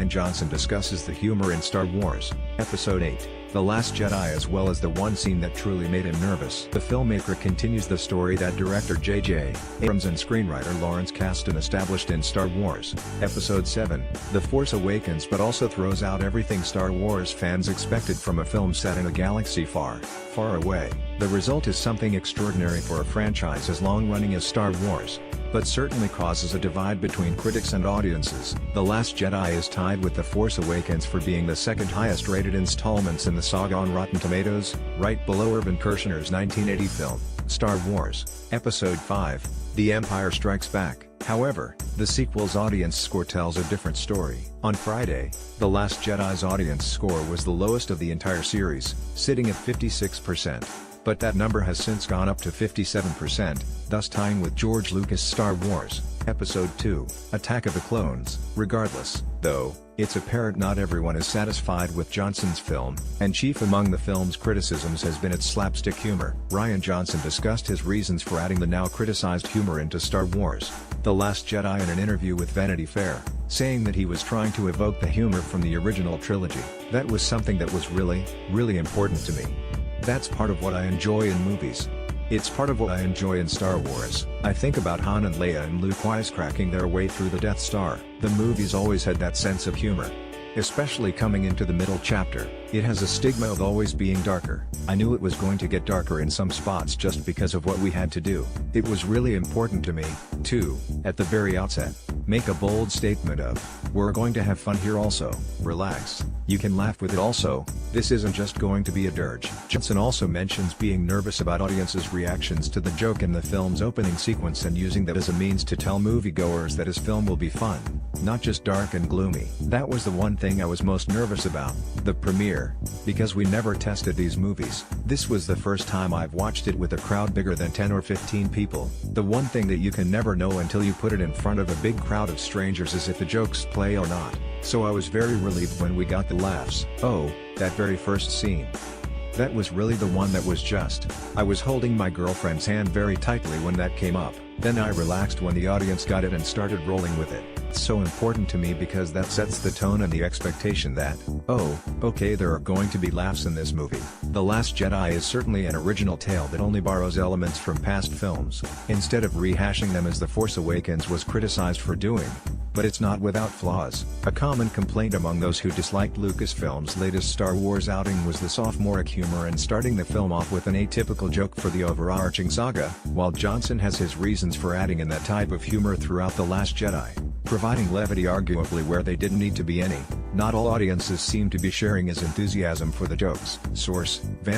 Rian Johnson discusses the humor in Star Wars, Episode 8, The Last Jedi, as well as the one scene that truly made him nervous. The filmmaker continues the story that director J.J. Abrams and screenwriter Lawrence Kasdan established in Star Wars, Episode 7, The Force Awakens, but also throws out everything Star Wars fans expected from a film set in a galaxy far, far away. The result is something extraordinary for a franchise as long-running as Star Wars, but certainly causes a divide between critics and audiences. The Last Jedi is tied with The Force Awakens for being the second highest rated installments in the saga on Rotten Tomatoes, right below Irvin Kershner's 1980 film, Star Wars, Episode 5, The Empire Strikes Back. However, the sequel's audience score tells a different story. On Friday, The Last Jedi's audience score was the lowest of the entire series, sitting at 56%. But that number has since gone up to 57%, thus tying with George Lucas' Star Wars, Episode 2, Attack of the Clones. Regardless, though, it's apparent not everyone is satisfied with Johnson's film, and chief among the film's criticisms has been its slapstick humor. Rian Johnson discussed his reasons for adding the now criticized humor into Star Wars, The Last Jedi in an interview with Vanity Fair, saying that he was trying to evoke the humor from the original trilogy. That was something that was really, really important to me. That's part of what I enjoy in movies. It's part of what I enjoy in Star Wars. I think about Han and Leia and Luke wisecracking their way through the Death Star. The movies always had that sense of humor. Especially coming into the middle chapter, it has a stigma of always being darker. I knew it was going to get darker in some spots just because of what we had to do. It was really important to me, too, at the very outset. Make a bold statement of, we're going to have fun here also, relax, you can laugh with it also, this isn't just going to be a dirge. Johnson also mentions being nervous about audiences' reactions to the joke in the film's opening sequence and using that as a means to tell moviegoers that his film will be fun, not just dark and gloomy. That was the one thing I was most nervous about, the premiere, because we never tested these movies. This was the first time I've watched it with a crowd bigger than 10 or 15 people. The one thing that you can never know until you put it in front of a big crowd of strangers is if the jokes play or not. So I was very relieved when we got the laughs. Oh, that very first scene. That was really the one that was just. I was holding my girlfriend's hand very tightly when that came up. Then I relaxed when the audience got it and started rolling with it. It's so important to me because that sets the tone and the expectation that, oh, okay, there are going to be laughs in this movie. The Last Jedi is certainly an original tale that only borrows elements from past films, instead of rehashing them as The Force Awakens was criticized for doing. But it's not without flaws. A common complaint among those who disliked Lucasfilm's latest Star Wars outing was the sophomoric humor and starting the film off with an atypical joke for the overarching saga, while Johnson has his reasons for adding in that type of humor throughout The Last Jedi, providing levity arguably where they didn't need to be any. Not all audiences seem to be sharing his enthusiasm for the jokes. Source: Van